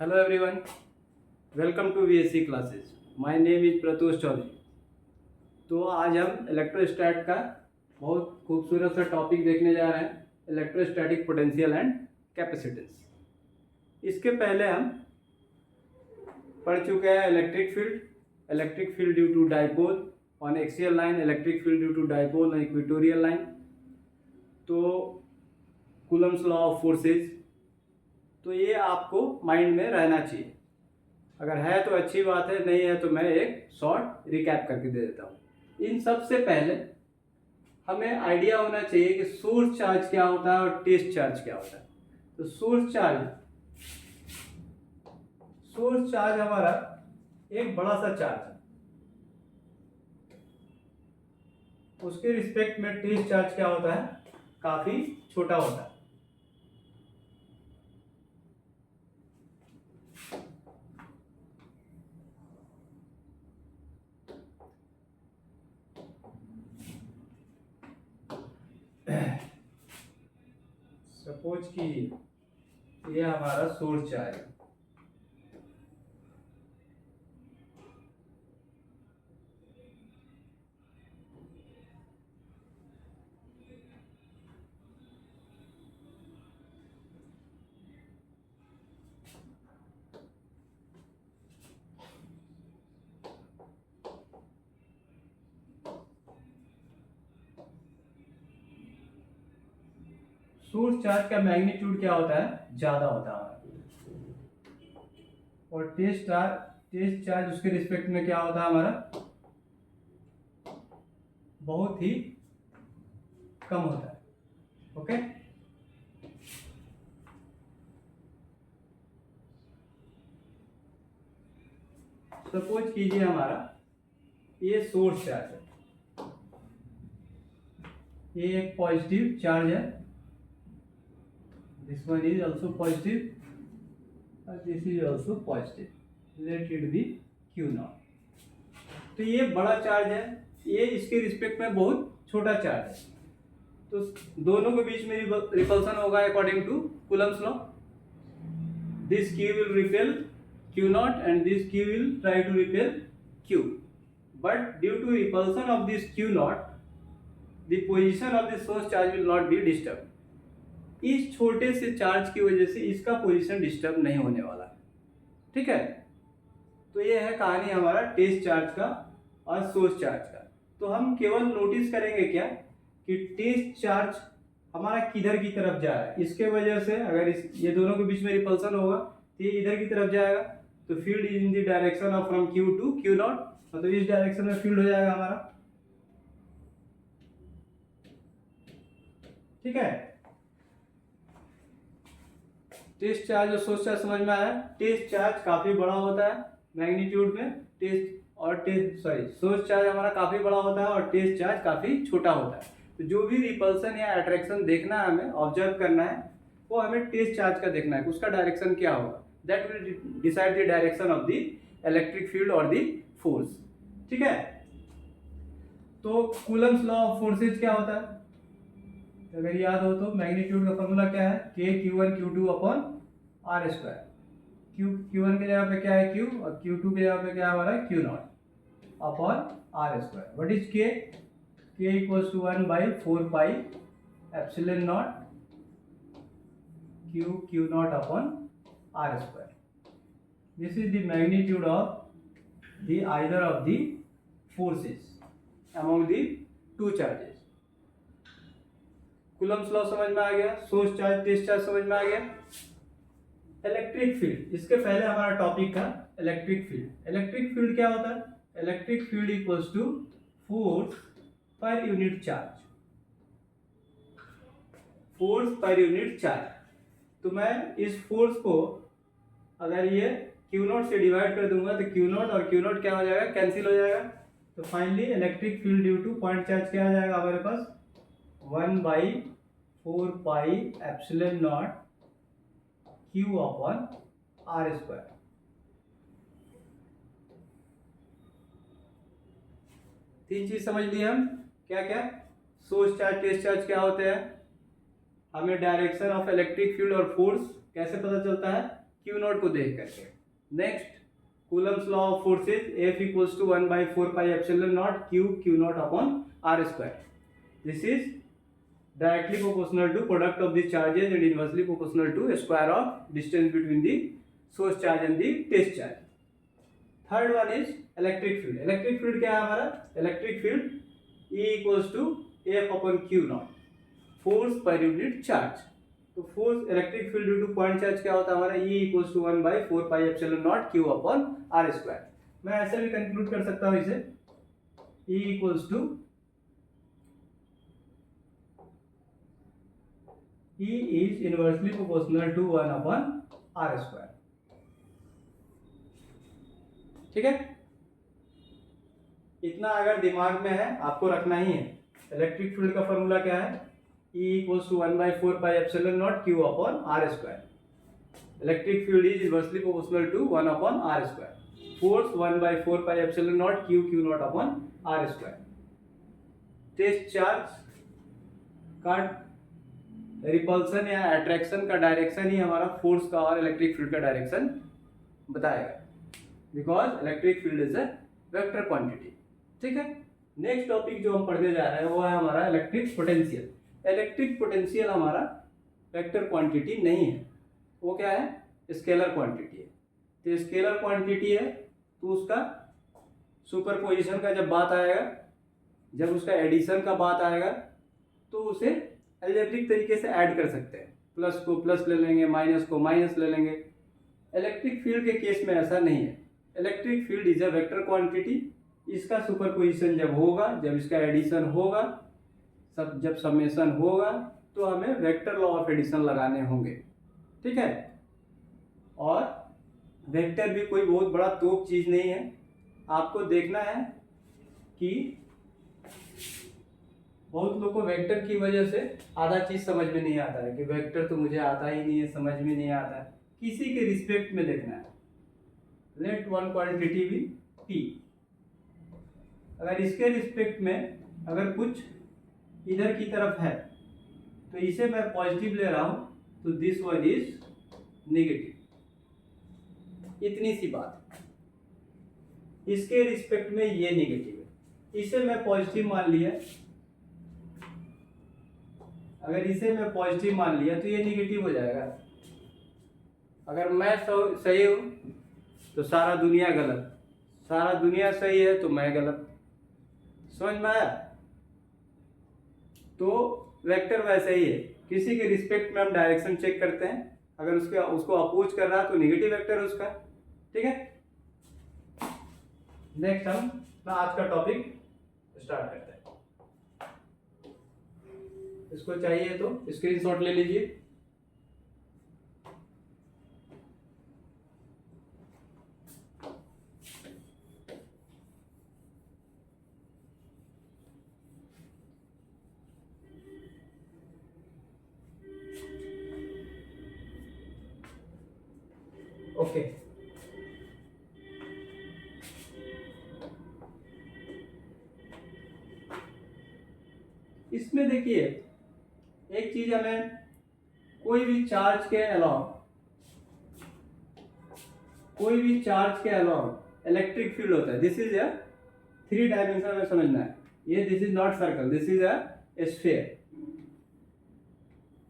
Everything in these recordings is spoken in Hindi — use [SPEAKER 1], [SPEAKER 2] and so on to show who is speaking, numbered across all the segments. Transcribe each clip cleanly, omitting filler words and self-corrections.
[SPEAKER 1] Hello everyone, welcome to VSC classes. My name is Pratosh Chaudhary. तो आज हम इलेक्ट्रोस्टैट का बहुत खूबसूरत सा टॉपिक देखने जा रहे हैं, इलेक्ट्रोस्टैटिक पोटेंशियल एंड कैपेसिटेंस। इसके पहले हम पढ़ चुके हैं electric field due to dipole on axial line, electric field due to dipole on equatorial line. तो कूलम्स लॉ ऑफ फोर्सेज, तो ये आपको माइंड में रहना चाहिए। अगर है तो अच्छी बात है, नहीं है तो मैं एक शॉर्ट रिकैप करके दे देता हूँ। इन सब से पहले हमें आइडिया होना चाहिए कि सोर्स चार्ज क्या होता है और टेस्ट चार्ज क्या होता है। तो सोर्स चार्ज हमारा एक बड़ा सा चार्ज है, उसके रिस्पेक्ट में टेस्ट चार्ज क्या होता है, काफी छोटा होता है। सपोज कि ये हमारा सोर्स चार्ज है। सोर्स चार्ज का मैग्नीट्यूड क्या होता है, ज्यादा होता है। और टेस्ट चार्ज उसके रिस्पेक्ट में क्या होता है हमारा, बहुत ही कम होता है। ओके, सपोज कीजिए हमारा ये सोर्स चार्ज है, ये एक पॉजिटिव चार्ज है, this one is also positive और this is also positive, let it be q naught. तो ये बड़ा चार्ज है, ये इसके रिस्पेक्ट में बहुत छोटा चार्ज है। तो दोनों के बीच में रिपल्सन होगा according to Coulomb's law. This Q will repel Q naught and this Q will try to repel Q. But due to repulsion of this Q naught, the position of the source charge will not be disturbed. इस छोटे से चार्ज की वजह से इसका पोजीशन डिस्टर्ब नहीं होने वाला। ठीक है, तो ये है कहानी हमारा टेस्ट चार्ज का और सोर्स चार्ज का। तो हम केवल नोटिस करेंगे क्या कि टेस्ट चार्ज हमारा किधर की तरफ जा रहा है। इसके वजह से अगर ये दोनों के बीच में रिपल्सन होगा तो ये इधर की तरफ जाएगा, तो field is in the direction of from Q to Q not, मतलब इस डायरेक्शन में फील्ड हो जाएगा हमारा। ठीक है, टेस्ट चार्ज और सोर्स चार्ज समझ में आया। टेस्ट चार्ज काफी बड़ा होता है मैग्नीट्यूड में, सोर्स चार्ज हमारा काफी बड़ा होता है और टेस्ट चार्ज काफी छोटा होता है। तो जो भी रिपल्सन या अट्रैक्शन देखना है, हमें ऑब्जर्व करना है, वो हमें टेस्ट चार्ज का देखना है, उसका डायरेक्शन क्या होगा। That will decide the direction of the electric field और द फोर्स। ठीक है, तो कूलम्स लॉ ऑफ फोर्सेज क्या होता है, अगर याद हो तो मैग्नीट्यूड का फॉर्मूला क्या है, K Q1 Q2 upon R square. Q1 की जगह पे क्या है Q, और Q2 की जगह पे क्या है हमारा Q not upon R square. What is K? K equals to 1 by 4 pi epsilon not Q not upon R square. This is the magnitude of the either of the forces among the two charges. Coulomb's law समझ में आ गया, सोर्स चार्ज टेस्ट चार्ज समझ में आ गया। इलेक्ट्रिक फील्ड, इसके पहले हमारा टॉपिक था इलेक्ट्रिक फील्ड। इलेक्ट्रिक फील्ड क्या होता है, electric field equals to force per unit charge, force per unit charge. तो मैं इस फोर्स को अगर ये Q नॉट से डिवाइड कर दूंगा तो Q नॉट और Q नॉट क्या हो जाएगा, कैंसिल हो जाएगा। तो finally electric field due two point charge क्या आ जाएगा हमारे पास, 1 by 4 pi epsilon not Q upon R square. तीन चीज समझ ली हम, क्या क्या, सोर्स चार्ज टेस्ट चार्ज क्या होते हैं, हमें डायरेक्शन ऑफ इलेक्ट्रिक फील्ड और फोर्स कैसे पता चलता है, क्यू नॉट को देख करके। Next Coulomb's law of forces, F equals to 1/4 pi epsilon not Q not upon R square. This is directly proportional to product of the charges and inversely proportional to square of distance between the source charge and the test charge. Third one is electric field. Electric field क्या है हमारा? Electric field E equals to F upon Q naught, force per unit charge. तो force electric field due two point charge क्या होता है हमारा? E equals to 1/4 pi epsilon not Q upon R square. मैं ऐसे भी कंक्लूड कर सकता हूँ इसे, E equals to E is inversely proportional to 1 upon R square। ठीक है, इतना अगर दिमाग में है आपको रखना ही है। इलेक्ट्रिक फील्ड का फॉर्मूला क्या है? E equals to 1/4 pi epsilon not Q upon R square। Electric field is inversely proportional to 1 upon R square। Force 1/4 pi epsilon not Q not upon R square। Test charge का रिपल्सन या अट्रैक्शन का डायरेक्शन ही हमारा फोर्स का और इलेक्ट्रिक फील्ड का डायरेक्शन बताएगा, because electric field is a vector quantity. ठीक है, नेक्स्ट टॉपिक जो हम पढ़ने जा रहे हैं वो है हमारा इलेक्ट्रिक पोटेंशियल। इलेक्ट्रिक पोटेंशियल हमारा वेक्टर क्वांटिटी नहीं है, वो क्या है? स्केलर क्वांटिटी है। तो स्केलर क्वांटिटी है तो उसका सुपरपोजिशन का जब बात आएगा, जब उसका एडिशन का बात आएगा तो उसे अलजेब्रिक तरीके से ऐड कर सकते हैं। प्लस को प्लस ले लेंगे, माइनस को माइनस ले लेंगे। इलेक्ट्रिक फील्ड के केस में ऐसा नहीं है। Electric field is a vector quantity. इसका सुपरपोजिशन जब होगा, जब इसका एडिशन होगा, जब समेशन होगा, तो हमें वेक्टर लॉ ऑफ एडिशन लगाने होंगे। ठीक है, और वेक्टर भी कोई बहुत बड़ा तोप चीज नहीं है। आपको देखना है कि बहुत लोगों को वेक्टर की वजह से आधा चीज समझ में नहीं आता है कि वेक्टर तो मुझे आता ही नहीं है, समझ में नहीं आता है। किसी के रिस्पेक्ट में देखना है। Let one quantity be P। अगर इसके रिस्पेक्ट में अगर कुछ इधर की तरफ है तो इसे मैं पॉजिटिव ले रहा हूं, तो दिस वन इज नेगेटिव। इतनी सी बात। इसके रिस्पेक्ट में ये नेगेटिव है, इसे मैं पॉजिटिव मान लिया। अगर इसे मैं पॉजिटिव मान लिया तो ये नेगेटिव हो जाएगा। अगर मैं सही हूं तो सारा दुनिया गलत, सारा दुनिया सही है तो मैं गलत। समझ में आया? तो वेक्टर वैसे ही है, किसी के रिस्पेक्ट में हम डायरेक्शन चेक करते हैं। अगर उसको अपोज कर रहा है तो नेगेटिव वेक्टर है उसका। ठीक है, नेक्स्ट हम आज का टॉपिक स्टार्ट करते हैं। इसको चाहिए तो स्क्रीनशॉट ले लीजिए। ओके, इसमें देखिए एक चीज हमें, कोई भी चार्ज के अलाउ इलेक्ट्रिक फील्ड होता है। दिस इज अ 3 डायमेंशन में समझना है। ये this is not circle, this is a sphere.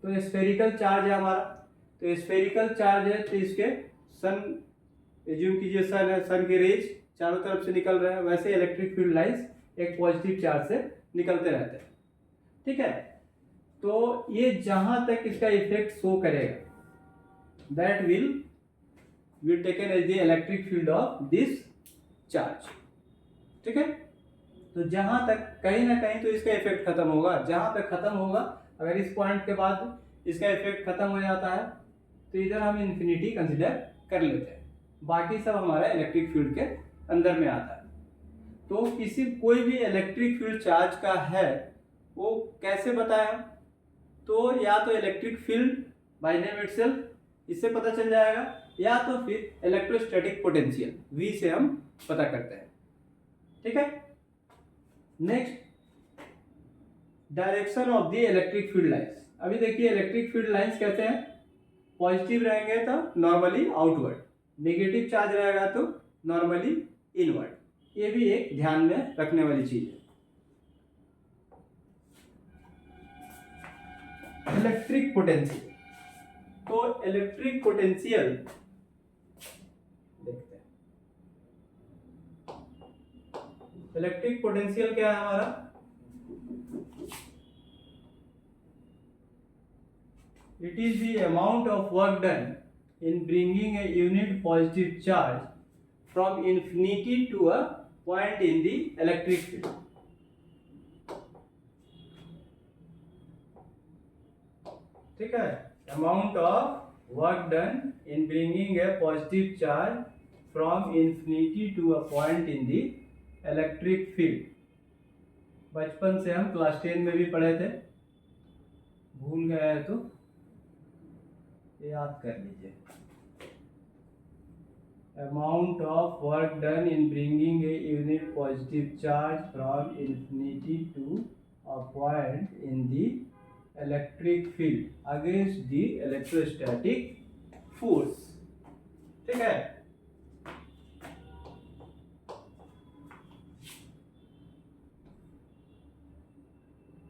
[SPEAKER 1] तो स्फेरिकल चार्ज है हमारा, तो स्फेरिकल चार्ज है तो इसके सन, एज्यूम कीजिए सन है, सन के रेज चारों तरफ से निकल रहे हैं। वैसे इलेक्ट्रिक फील्ड लाइंस एक पॉजिटिव चार्ज से निकलते रहते हैं। ठीक है, तो ये जहां तक इसका इफेक्ट शो करेगा that will taken as the electric field of this charge. ठीक है, तो जहां तक कहीं ना कहीं तो इसका इफेक्ट खत्म होगा। जहां तक खत्म होगा, अगर इस पॉइंट के बाद इसका इफेक्ट खत्म हो जाता है तो इधर हम इन्फिनिटी कंसिडर कर लेते हैं। बाकी सब हमारा इलेक्ट्रिक फील्ड के अंदर में आता है। तो कोई भी इलेक्ट्रिक फील्ड चार्ज का है वो कैसे बताया? तो या तो electric field by name itself, इससे पता चल जाएगा, या तो फिर इलेक्ट्रोस्टैटिक पोटेंशियल V से हम पता करते हैं। ठीक है, next direction of the electric field lines. अभी देखिए इलेक्ट्रिक फील्ड लाइंस कहते हैं पॉजिटिव रहेंगे तो नॉर्मली आउटवर्ड, नेगेटिव चार्ज रहेगा तो नॉर्मली इनवर्ड। ये भी एक ध्यान में रखने वाली चीज है। इलेक्ट्रिक पोटेंशियल, तो इलेक्ट्रिक पोटेंशियल देखते हैं। इलेक्ट्रिक पोटेंशियल क्या है हमारा? It is the amount of work done in bringing a unit positive charge from infinity to a point in the electric field. ठीक है, amount of work done in bringing a positive charge from infinity to a point in the electric field. बचपन से हम क्लास 10 में भी पढ़े थे, भूल गए हैं तो याद कर लीजिए। Amount of work done in bringing a unit positive charge from infinity to a point in the electric field against the electrostatic force। ठीक है,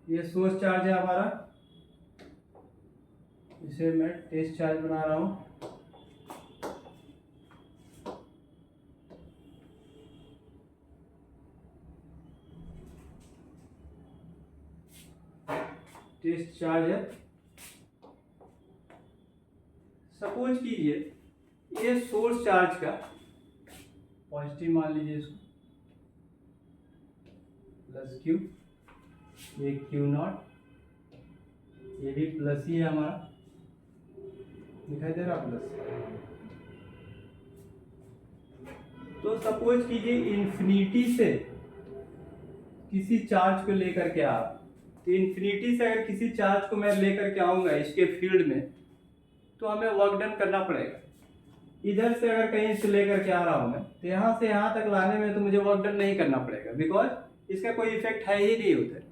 [SPEAKER 1] ये सोर्स चार्ज है हमारा, इसे मैं टेस्ट चार्ज बना रहा हूं। टेस्ट चार्ज है। सपोज कीजिए ये सोर्स चार्ज का पॉजिटिव मान लीजिए इसको, प्लस क्यू, ये क्यू नॉट, ये भी प्लस ही है हमारा, दिखाई दे रहा प्लस। तो सपोज कीजिए इन्फिनिटी से किसी चार्ज को लेकर के आ, तो इन्फिनिटी से अगर किसी चार्ज को मैं लेकर के आऊंगा इसके फील्ड में, तो हमें वर्क डन करना पड़ेगा। इधर से अगर कहीं से लेकर के आ रहा हूं मैं, तो यहाँ से यहाँ तक लाने में तो मुझे वर्क डन नहीं करना पड़ेगा, बिकॉज इसका कोई इफेक्ट है ही नहीं उधर।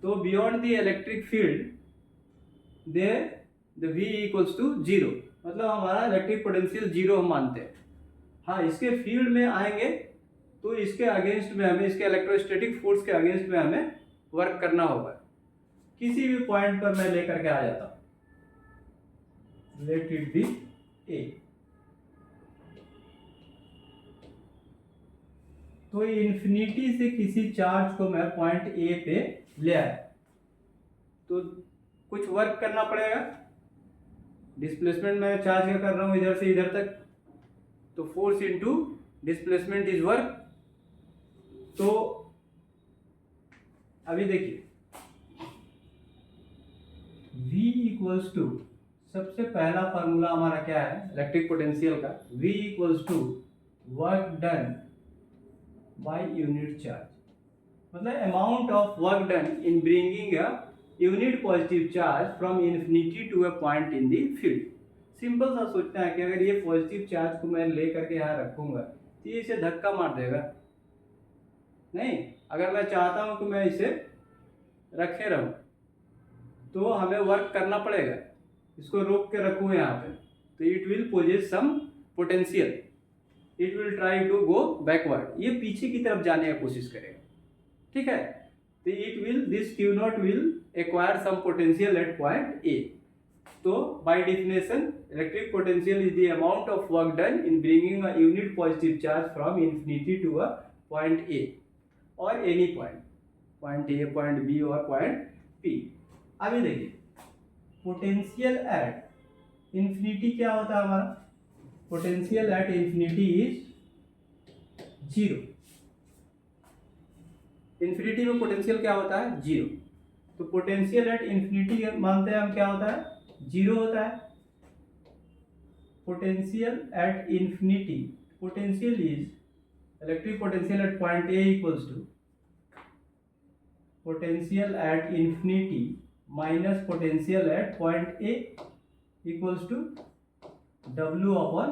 [SPEAKER 1] तो beyond the electric field there the V equals to 0, मतलब हमारा इलेक्ट्रिक पोटेंशियल 0 हम मानते हैं। हाँ, इसके फील्ड में आएंगे तो इसके अगेंस्ट में हमें, इसके इलेक्ट्रोस्टैटिक फोर्स के अगेंस्ट में हमें वर्क करना होगा। किसी भी पॉइंट पर मैं लेकर के आ जाता हूं, लेट इट बी A, तो इन्फिनिटी से किसी चार्ज को मैं पॉइंट A पे ले आया, तो कुछ वर्क करना पड़ेगा। डिस्प्लेसमेंट मैं चार्ज का कर रहा हूं इधर से इधर तक, तो force into displacement is work. तो अभी देखिए V इक्वल्स टू, सबसे पहला फार्मूला हमारा क्या है इलेक्ट्रिक पोटेंशियल का? V equals to work done by unit charge, मतलब amount of work done in bringing a unit positive charge from infinity to a point in the field. Simple सा सोचना है कि अगर ये पॉजिटिव चार्ज को मैं लेकर के यहाँ रखूंगा तो ये इसे धक्का मार देगा नहीं। अगर मैं चाहता हूं कि मैं इसे रखे रहूं तो हमें वर्क करना पड़ेगा, इसको रोक के रखूं यहाँ पे, तो it will possess some potential, it will try to go backward, ये पीछे की तरफ जाने की कोशिश करेगा। ठीक है, तो it will, this q naught will acquire some potential at point A. तो by definition electric potential is the amount of work done in bringing a unit positive charge from infinity to a point A और any point, point A, point B और पॉइंट पी। अभी देखिए पोटेंशियल एट इन्फिनिटी क्या होता है हमारा? Potential at infinity is 0। Infinity में पोटेंशियल क्या होता है? 0। तो पोटेंशियल एट इन्फिनिटी मानते हैं हम क्या होता है? 0 होता है। Potential at infinity, potential is electric potential at point A equals to potential at infinity minus potential at point A equals to W upon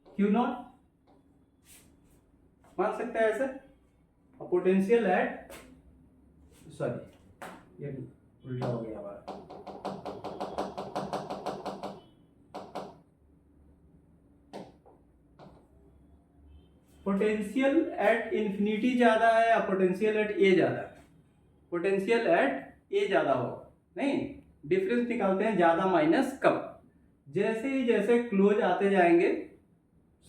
[SPEAKER 1] Q not, मान सकते हैं ऐसे। पोटेंशियल एट, सॉरी ये उल्टा हो गया हमारा, पोटेंशियल एट इन्फिनिटी ज़्यादा है या पोटेंशियल एट ए ज़्यादा है? पोटेंशियल एट ए ज़्यादा होगा, नहीं, डिफरेंस निकालते हैं ज़्यादा माइनस कम। जैसे ही जैसे क्लोज आते जाएंगे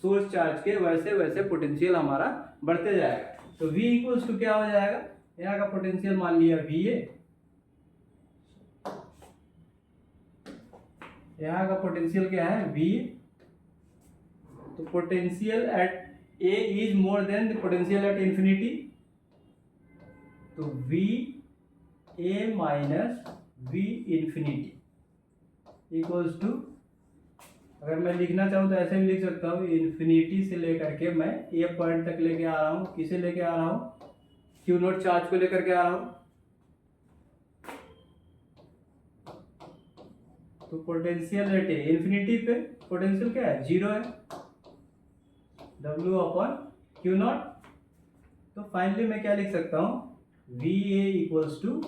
[SPEAKER 1] सोर्स चार्ज के, वैसे वैसे पोटेंशियल हमारा बढ़ते जाएगा। तो V इक्वल्स टू क्या हो जाएगा, यहाँ का पोटेंशियल मान लिया VA, यहाँ का पोटेंशियल क्या है VA, तो potential at A is more than the potential at infinity, तो VA minus V infinity equals to, अगर मैं लिखना चाहूँ तो ऐसे भी लिख सकता हूँ, इन्फिनिटी से लेकर के मैं ए पॉइंट तक लेके आ रहा हूँ, किसे लेके आ रहा हूँ, क्यू नॉट चार्ज को लेकर के आ रहा हूँ। तो पोटेंशियल एट ए, इन्फिनिटी पे पोटेंशियल क्या है, 0 है, W अपॉन क्यू नॉट। तो फाइनली मैं क्या लिख सकता हूँ, VA equals to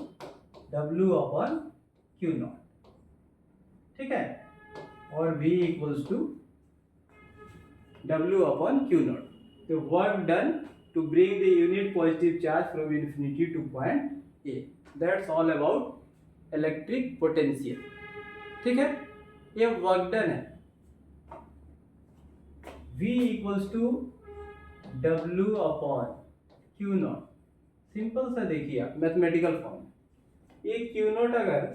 [SPEAKER 1] W upon Q naught, ठीक है, और V equals to W upon Q naught. तो work done to bring the unit positive charge from infinity to point A, that's all about electric potential, ठीक है, ये वर्क डन है। V equals to W upon Q not, simple सा देखिए आप मैथमेटिकल फॉर्म, एक क्यू नॉट अगर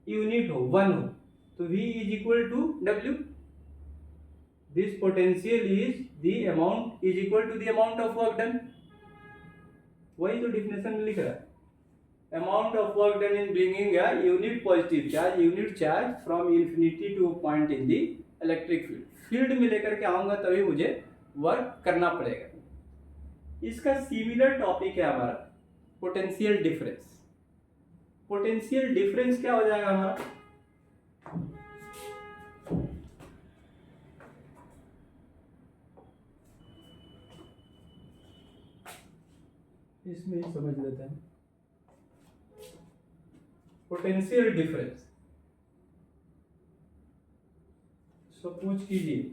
[SPEAKER 1] यूनिट हो, 1 हो, तो V is equal to W, this potential is the amount is equal to the amount of work done, वही तो डिफिनेशन में लिख रहा है, amount of work done in bringing a unit positive charge, unit charge from infinity to a point in the electric field, field में लेकर के आऊंगा तभी मुझे वर्क करना पड़ेगा। इसका सिमिलर टॉपिक है हमारा पोटेंशियल डिफरेंस। पोटेंशियल डिफरेंस क्या हो जाएगा हमारा, इसमें ही समझ लेते हैं। पोटेंशियल डिफरेंस, सपोज कीजिए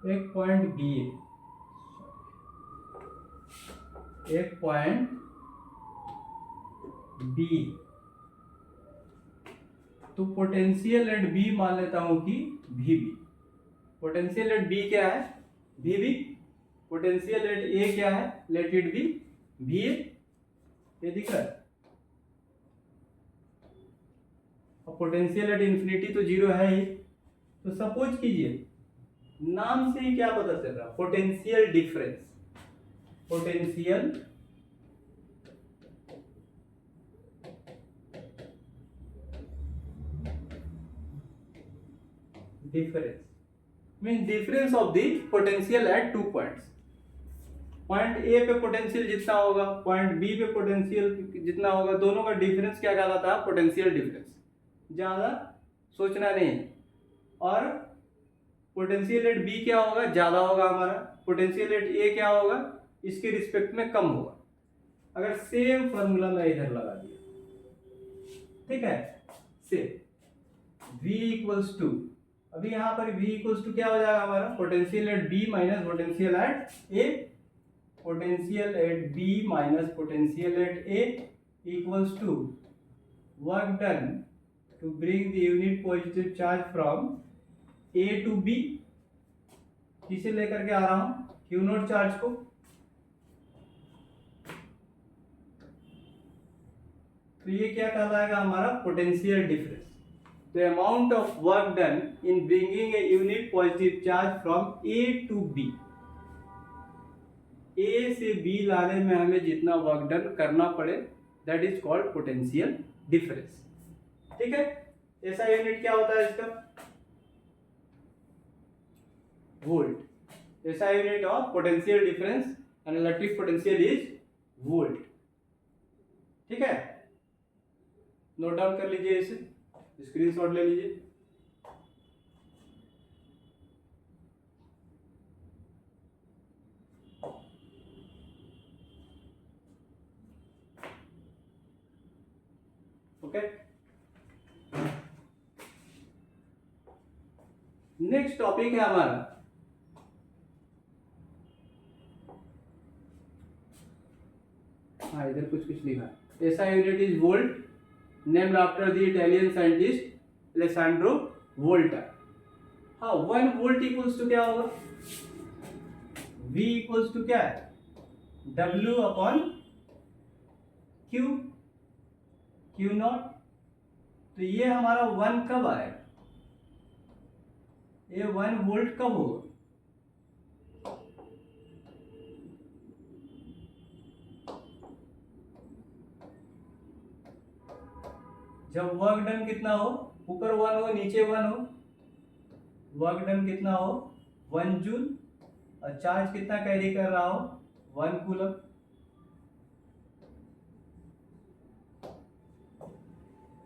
[SPEAKER 1] एक पॉइंट बी है, एक पॉइंट बी, तो पोटेंशियल एट बी मान लेता हूं कि VB, पोटेंशियल एट बी क्या है VB, पोटेंशियल एट ए क्या है, लेट इट बी VA, ये दिख रहा है, और पोटेंशियल एट इंफिनिटी तो 0 है ही। तो सपोज कीजिए, नाम से ही क्या पता चल रहा, potential difference, potential difference mean difference of the potential eight 2 points, point A पे पोटेंशियल जितना होगा, पॉइंट बी पे पोटेंशियल जितना होगा, दोनों का डिफरेंस क्या कहलाता है, पोटेंशियल डिफरेंस, ज्यादा सोचना नहीं है। और पोटेंशियल एट बी क्या होगा, ज्यादा होगा हमारा, पोटेंशियल एट ए क्या होगा, इसके रिस्पेक्ट में कम होगा। अगर सेम फॉर्मूला मैं इधर लगा दिया, ठीक है, सेम V इक्वल्स टू, अभी यहाँ पर V इक्वल्स टू क्या हो जाएगा हमारा, potential at B minus potential at A, potential at B minus potential at A equals to work done to bring the unit positive charge from A to B, किसे लेकर के आ रहा हूं, क्यू नॉट चार्ज को, तो ये क्या कहलाएगा हमारा, potential difference, the amount of work done in bringing a unit positive charge from A to B, A से B लाने में हमें जितना वर्क डन करना पड़े, that is called potential difference, ठीक है। ऐसा यूनिट क्या होता है इसका, वोल्ट, ऐसा unit of potential difference and electric potential is volt, ठीक है, नोट डाउन कर लीजिए, इसे स्क्रीनशॉट ले लीजिए। ओके, नेक्स्ट टॉपिक है हमारा हाँ इधर कुछ कुछ लिखा है। ऐसा unit is volt, named after the Italian scientist Alessandro Volta. हाँ 1 वोल्ट इक्वल्स टू क्या होगा, V इक्वल्स टू क्या है, W अपॉन Q नॉट। तो ये हमारा 1 कब आएगा, ये 1 वोल्ट कब होगा, जब वर्क डन कितना हो, ऊपर 1 हो नीचे 1 हो, वर्क डन कितना हो 1 जूल, और चार्ज कितना कैरी कर रहा हो 1 coulomb.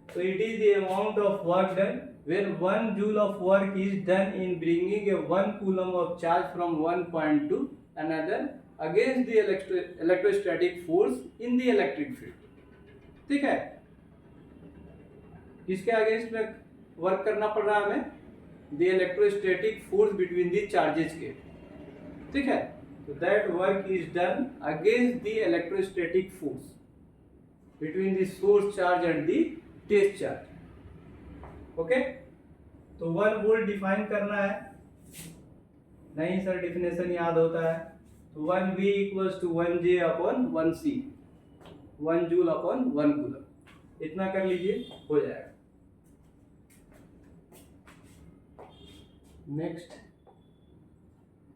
[SPEAKER 1] So it is the amount of work done when 1 joule of work is done in bringing a 1 coulomb of charge from one point to another against the electrostatic force in the electric field। ठीक है, किसके अगेंस्ट में वर्क करना पड़ रहा है हमें, the electrostatic force between the charges के। ठीक है, तो that work is done against the electrostatic force between the source charge and the test charge. Okay, तो 1 वोल्ट डिफाइन करना है, नहीं सर डिफिनेशन याद होता है, तो 1V equals to 1J upon 1C, 1 joule upon 1 coulomb, इतना कर लीजिए हो जाएगा।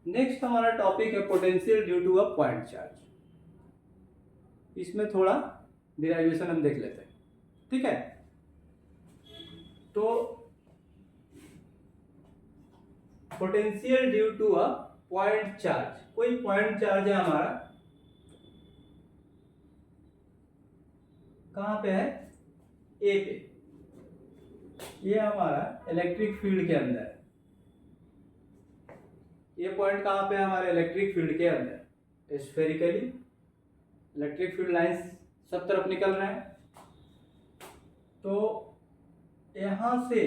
[SPEAKER 1] नेक्स्ट हमारा टॉपिक है potential due to a point charge. इसमें थोड़ा डिराइवेशन हम देख लेते हैं। ठीक है, तो potential due to a point charge, कोई पॉइंट चार्ज है हमारा, कहां पे है, ए पे, ये हमारा इलेक्ट्रिक फील्ड के अंदर है। ये पॉइंट कहां पे है, हमारे इलेक्ट्रिक फील्ड के अंदर, स्फेरिकली इलेक्ट्रिक फील्ड लाइंस सब तरफ निकल रहे हैं। तो यहां से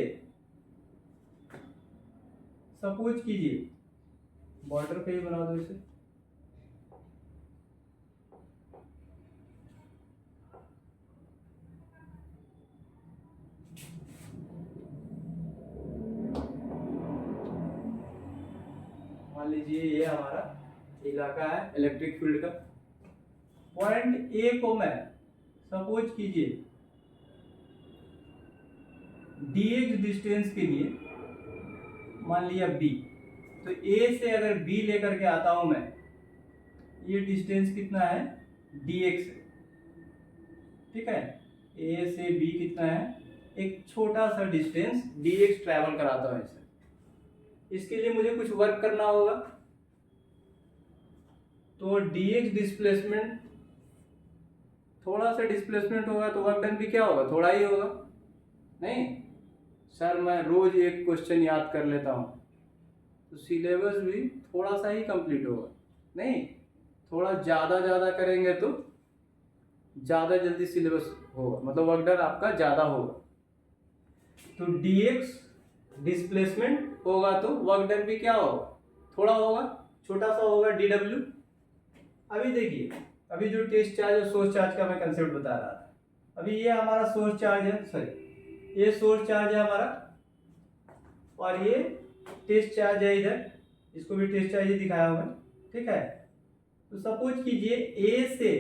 [SPEAKER 1] सपोज कीजिए, बॉर्डर पे ही बना दो इसे, मान लीजिए ये हमारा इलाका है इलेक्ट्रिक फील्ड का। पॉइंट ए को मैं सपोज कीजिए dx डिस्टेंस के लिए मान लिया b, तो a से अगर b लेकर के आता हूं मैं, ये डिस्टेंस कितना है dx है। ठीक है, a से b कितना है, एक छोटा सा डिस्टेंस dx ट्रैवल कराता हूं इसे। इसके लिए मुझे कुछ वर्क करना होगा, तो dx डिस्प्लेसमेंट, थोड़ा सा डिस्प्लेसमेंट होगा तो वर्क डन भी क्या होगा, थोड़ा ही होगा। नहीं सर मैं रोज एक क्वेश्चन याद कर लेता हूँ, तो सिलेबस भी थोड़ा सा ही कंप्लीट होगा। नहीं, थोड़ा ज़्यादा करेंगे तो ज़्यादा जल्दी सिलेबस होगा, मतलब वर्क डन आपका ज़्यादा होगा। तो dx डिस्प्लेसमेंट होगा तो वर्क डन भी क्या होगा, थोड़ा होगा, छोटा सा होगा dw। अभी देखिए, अभी जो टेस्ट चार्ज और सोर्स चार्ज का मैं कंसेप्ट बता रहा था, अभी ये हमारा सोर्स चार्ज है, सॉरी ये सोर्स चार्ज है हमारा, और ये टेस्ट चार्ज है इधर, इसको भी टेस्ट चार्ज ही दिखाया हुआ है। ठीक है, तो सपोज कीजिए ए से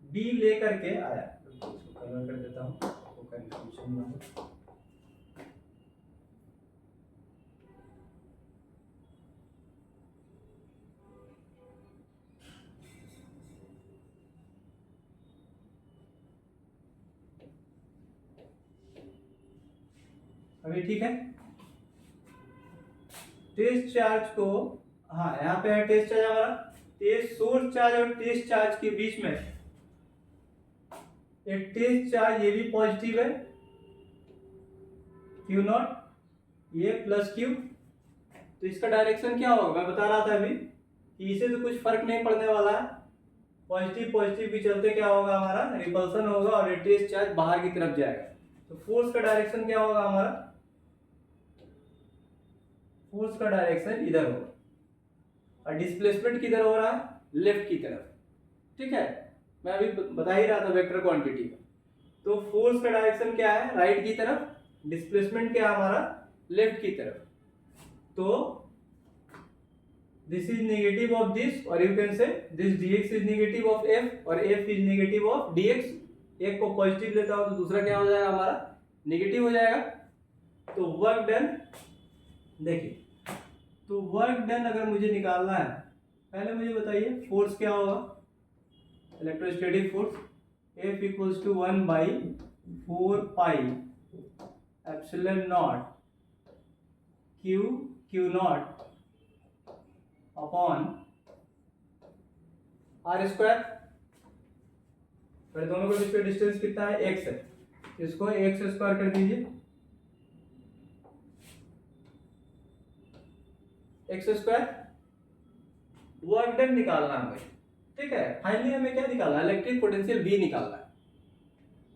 [SPEAKER 1] बी लेकर के आया, इसको कलर कर देता हूँ तो कंफ्यूजन ना हो। अभी ठीक है, टेस्ट चार्ज को, हाँ यहाँ पे है टेस्ट चार्ज हमारा, टेस्ट सोर्स चार्ज और टेस्ट चार्ज के बीच में एक टेस्ट चार्ज ये भी पॉजिटिव है, क्यू नॉट, ये प्लस क्यू। तो इसका डायरेक्शन क्या होगा, मैं बता रहा था अभी कि इसे तो कुछ फर्क नहीं पड़ने वाला है, पॉजिटिव के चलते क्या होगा, हमारा रिपल्सन होगा और ये टेस्ट चार्ज बाहर की तरफ जाएगा। तो फोर्स का डायरेक्शन क्या होगा हमारा, फोर्स का डायरेक्शन इधर होगा और डिस्प्लेसमेंट किधर हो रहा है, लेफ्ट की तरफ। ठीक है, मैं अभी बता ही रहा था वेक्टर क्वांटिटी का। तो फोर्स का डायरेक्शन क्या है, राइट की तरफ, डिस्प्लेसमेंट क्या है हमारा, लेफ्ट की तरफ। तो this is negative of this, और you can say this dx is negative of f और f is negative of dx। एक को पॉजिटिव लेता हूं तो दूसरा क्या हो जाएगा हमारा, नेगेटिव हो जाएगा। तो वर्क डन, देखिए, तो वर्क डन अगर मुझे निकालना है, पहले मुझे बताइए फोर्स क्या होगा, electrostatic force F equals to 1/4 epsilon not Q not upon R square. फिर दोनों के बीच का डिस्टेंस कितना है, x है, इसको x स्क्वायर कर दीजिए, x स्क्वायर। वर्क डन निकालना है हमें, ठीक है। फाइनली हमें क्या निकालना है, इलेक्ट्रिक पोटेंशियल V निकालना है।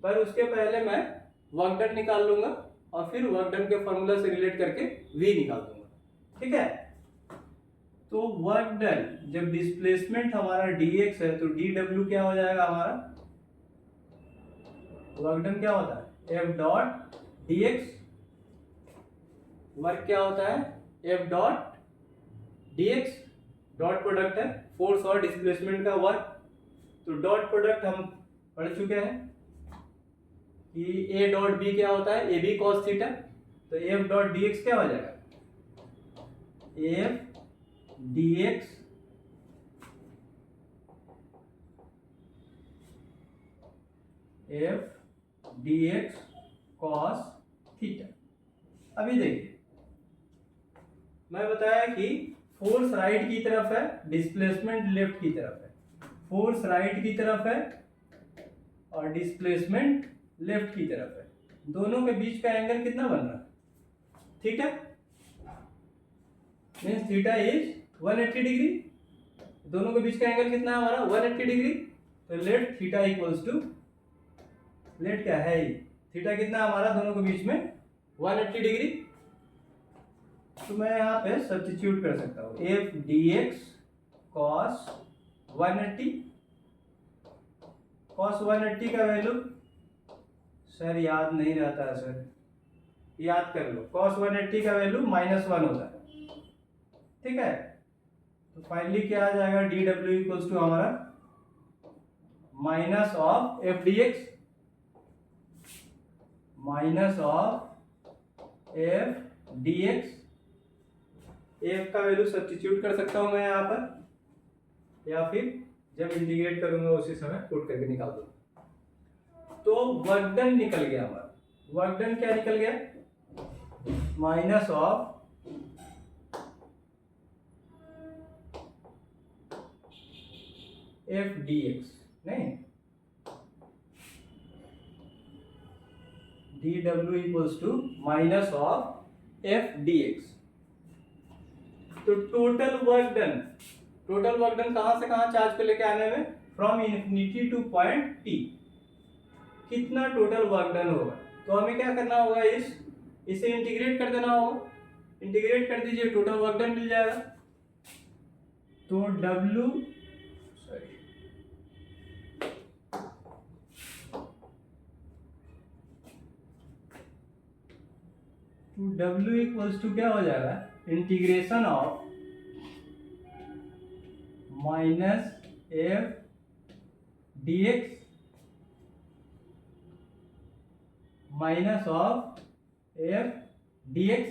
[SPEAKER 1] पर उसके पहले मैं वर्क डन निकाल लूंगा और फिर वर्क डन के फॉर्मूला से रिलेट करके V निकाल दूंगा, ठीक है। तो वर्क डन, जब डिस्प्लेसमेंट हमारा dx है तो dw क्या हो जाएगा हमारा, वर्क डन क्या होता है F डॉट dx, वर्क क्या होता है F dot dx, dot product है फोर्स और डिस्प्लेसमेंट का वर्क। तो डॉट प्रोडक्ट हम पढ़ चुके हैं कि a डॉट b क्या होता है, ab cos थीटा। तो F डॉट dx क्या हो जाएगा, F dx F dx cos theta. अभी देखिए, मैं बताया कि फोर्स राइट की तरफ है, डिस्प्लेसमेंट लेफ्ट की तरफ है। फोर्स राइट की तरफ है और डिस्प्लेसमेंट लेफ्ट की तरफ है। दोनों के बीच का एंगल कितना बन रहा है, theta, means theta is 180 degree. दोनों के बीच का एंगल कितना है हमारा, 180 डिग्री। तो let theta equals to, let क्या है, थीटा कितना हमारा दोनों के बीच में 180 डिग्री। तो मैं यहाँ पे सब्स्टिट्यूट कर सकता हूँ, F dx cos 180, cos 180 का वैल्यू सर याद नहीं रहता है सर, याद कर लो, cos 180 का वैल्यू -1 होता है, ठीक है। तो फाइनली क्या आ जाएगा, dw इक्वल्स टू हमारा minus of F dx, minus of F dx। F का वैल्यू सब्स्टिट्यूट कर सकता हूं मैं यहाँ पर, या फिर जब इंटीग्रेट करूंगा उसी समय पुट करके निकाल दूंगा। तो वर्क डन निकल गया हमारा, वर्क डन क्या निकल गया, माइनस ऑफ F dx, नहीं, dw equals to minus of F dx। तो total work done, total work done कहां से कहां चार्ज को लेके आने में, from infinity to point P, कितना टोटल वर्क डन होगा। तो हमें क्या करना होगा, इसे इंटीग्रेट कर देना होगा, इंटीग्रेट कर दीजिए, टोटल वर्क डन मिल जाएगा। तो W इक्वल्स टू क्या हो जाएगा, integration of minus F dx minus of F dx।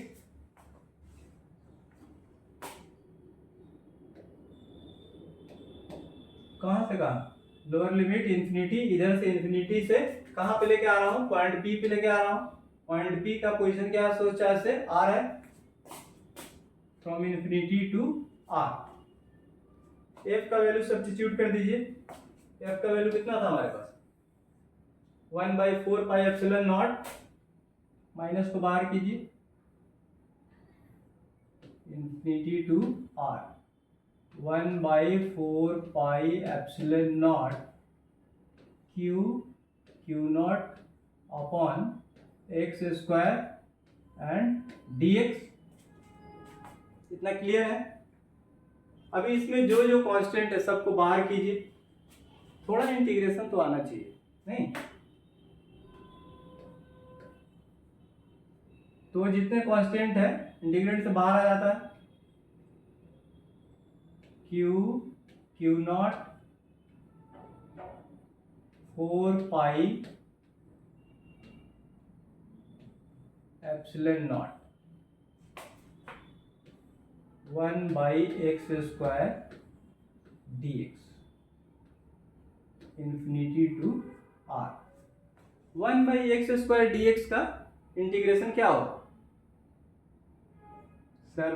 [SPEAKER 1] कहां से कहां, लोअर लिमिट इन्फिनिटी, इधर से इन्फिनिटी से कहां पे लेके आ रहा हूं, पॉइंट P पे लेके आ रहा हूं। पॉइंट P का पोजीशन क्या है, सोच चार्ज से R है, from infinity to R। F का वैल्यू सब्स्टिट्यूट कर दीजिए, F का वैल्यू कितना था हमारे पास, 1/4 पाई एप्सिलॉन नॉट, माइनस को बाहर कीजिए, infinity to R, 1/4 pi epsilon not Q not upon x square and dx। इतना क्लियर है। अभी इसमें जो जो कांस्टेंट है सबको बाहर कीजिए, थोड़ा इंटीग्रेशन तो आना चाहिए नहीं? तो जितने कांस्टेंट है इंटीग्रेट से बाहर आ जाता है। Q not 4 pi epsilon not 1 by x square dx infinity to r। 1 by x square dx का इंटीग्रेशन क्या होगा? सर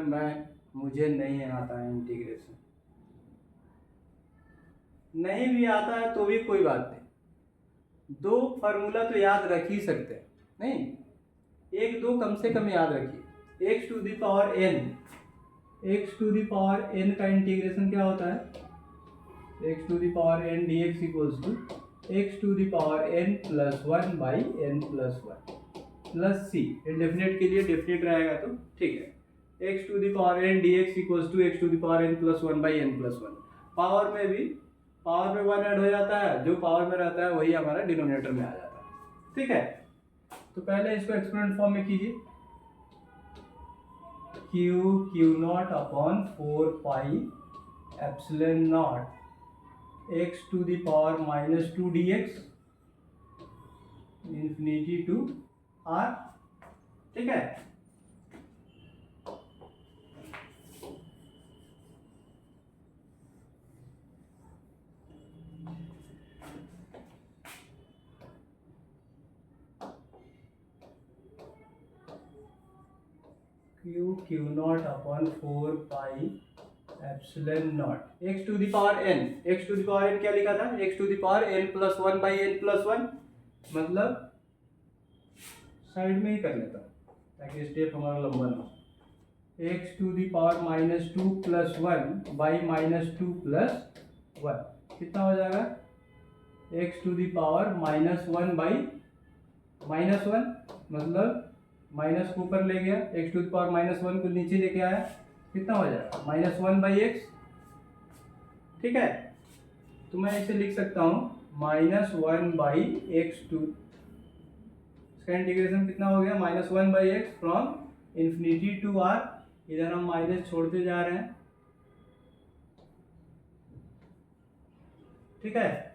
[SPEAKER 1] मुझे नहीं आता है इंटीग्रेशन। नहीं भी आता है तो भी कोई बात नहीं, दो फार्मूला तो याद रख ही सकते हैं नहीं? एक दो कम से कम याद रखिए। X to the power n का इंटीग्रेशन क्या होता है? X to the power n d x equals to x to the power n plus 1 by n plus 1 plus c. Indefinite के लिए डेफिनेट रहेगा तो ठीक है। X to the power n d x equals to x to the power n plus 1 by n plus 1। Power में 1 ऐड हो जाता है, जो पावर में रहता है वही हमारा डिनोमिनेटर में आ जाता है। ठीक है, तो पहले इसको एक्सपोनेंट फॉर्म में कीजिए। Q not upon 4 pi epsilon not x to the power minus 2 dx infinity to r। ठीक है, Q not upon 4 pi epsilon not x to the power n. X to the power n क्या लिखा था? X to the power n plus 1 by n plus 1। मतलब साइड में ही कर लेता हूँ ताकि स्टेप हमारा लंबा ना हो। X to the power minus 2 plus 1 by minus 2 plus 1 कितना हो जाएगा? X to the power minus 1 by minus 1, मतलब माइनस को ऊपर ले गया, x to the power minus 1 को नीचे लेके आया, कितना हो जाएगा? Minus 1 by x. ठीक है, तो मैं इसे लिख सकता हूँ माइनस 1 बाई एक्स टू। इसका इंटीग्रेशन कितना हो गया? Minus 1 by x from infinity to r. इधर हम माइनस छोड़ते जा रहे हैं। ठीक है,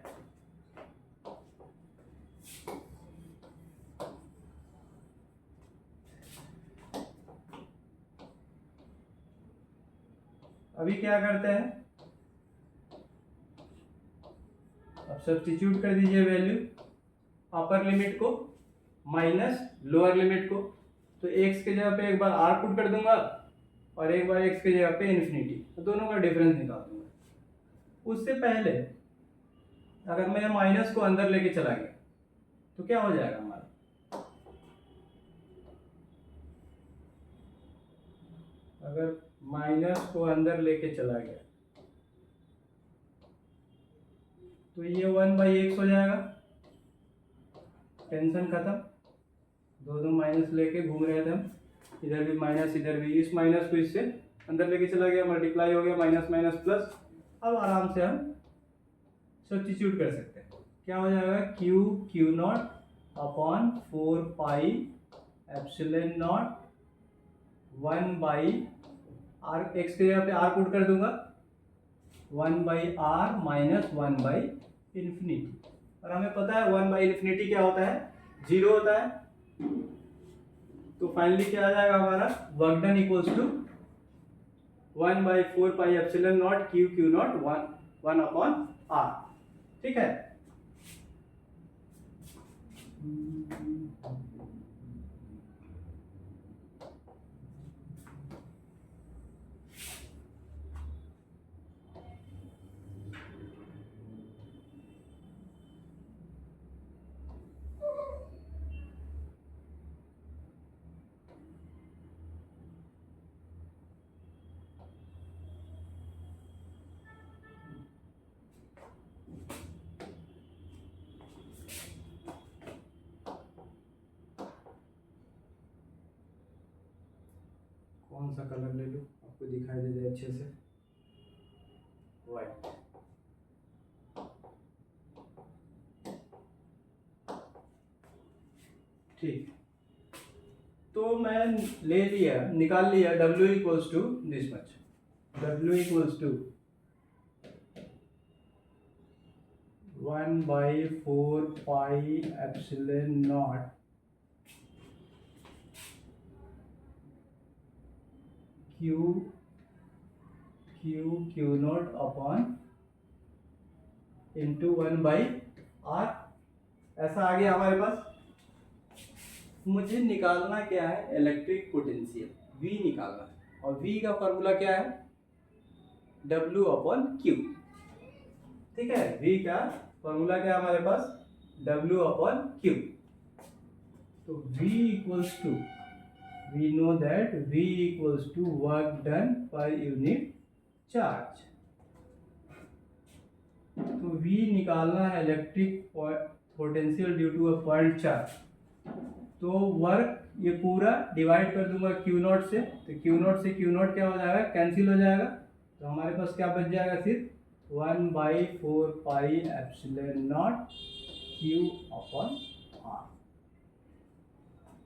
[SPEAKER 1] अभी क्या करते हैं? अब सब्स्टिट्यूट कर दीजिए वैल्यू, अपर लिमिट को माइनस लोअर लिमिट को। तो x के जगह पे एक बार r पुट कर दूंगा और एक बार x के जगह पे इन्फिनिटी, तो दोनों का डिफरेंस निकाल दूंगा। उससे पहले अगर मैं माइनस को अंदर लेके चला गया तो क्या हो जाएगा हमारा? अगर माइनस को अंदर लेके चला गया तो ये 1 बाई एक्स हो जाएगा। टेंशन खत्म, दो माइनस लेके घूम रहे थे हम, इधर भी माइनस इधर भी। इस माइनस को इससे अंदर लेके चला गया, मल्टीप्लाई हो गया, माइनस माइनस प्लस। अब आराम से हम सब्स्टिट्यूट कर सकते हैं। क्या हो जाएगा? Q not upon 4 pi epsilon not 1 by r. X के जगह पे आर पुट कर दूंगा, 1 by r minus 1 by infinity. और हमें पता है 1 बाई इन्फिनिटी क्या होता है? 0 होता है। तो फाइनली क्या आ जाएगा हमारा? Work done equals to 1 by 4 pi epsilon not Q not 1 upon r. ठीक है, कौन सा कलर ले लूँ आपको दिखाई दे जाए अच्छे से? वाइट। ठीक, तो मैं ले लिया, निकाल लिया W equals to this much, W equals to 1/4 pi epsilon not Q not upon into 1/r। ऐसा आ गया हमारे पास। मुझे निकालना क्या है? इलेक्ट्रिक पोटेंशियल V निकालना है, और V का फॉर्मूला क्या है? W upon Q। ठीक है, V का फॉर्मूला क्या है हमारे पास? W upon Q। तो V equals to, we know that V equals to work done per unit charge. तो V निकालना है electric potential due to a point charge. तो वर्क ये पूरा डिवाइड कर दूंगा Q नॉट से, तो Q नॉट से Q नॉट क्या हो जाएगा? कैंसिल हो जाएगा। तो हमारे पास क्या बच जाएगा? सिर्फ 1/4 pi epsilon not Q upon R।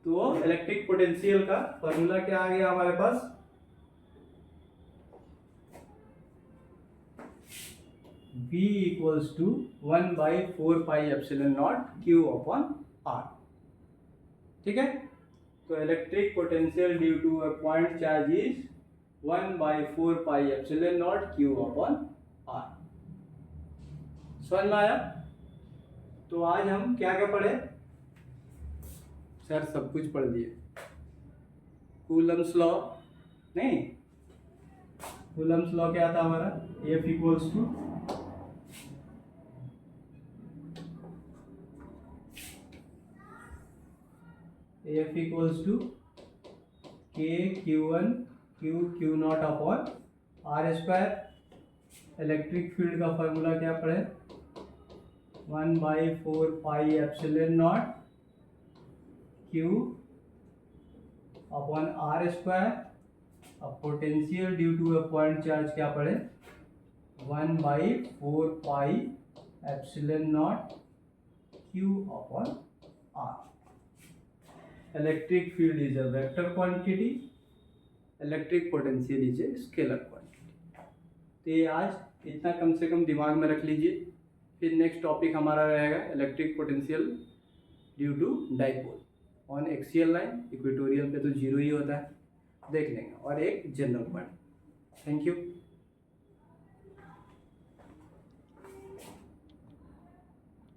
[SPEAKER 1] तो इलेक्ट्रिक पोटेंशियल का फॉर्मूला क्या आ गया हमारे पास? V equals to 1/4 pi epsilon not Q upon R। ठीक है, तो electric potential due to a point charge is 1/4 pi epsilon not Q upon R। समझ में आया? तो आज हम क्या क्या पढ़े? सर सब कुछ पढ़ लिए। कूलम्स लॉ नहीं, कूलम्स लॉ क्या था हमारा? F equals to F equals to K Q1 Q not upon R square. Electric field का फॉर्मूला क्या पढ़े? 1/4 pi epsilon not Q upon R square. अब potential due to a point charge क्या पढ़े? 1/4 pi epsilon not Q upon R। Electric field is a vector quantity, electric potential is a scalar quantity. तो ये आज इतना कम से कम दिमाग में रख लीजिए। फिर नेक्स्ट टॉपिक हमारा रहेगा electric potential due to dipole on axial line. Equatorial पे तो जीरो ही होता है, देख लेंगे, और एक जनरल पॉइंट। Thank you.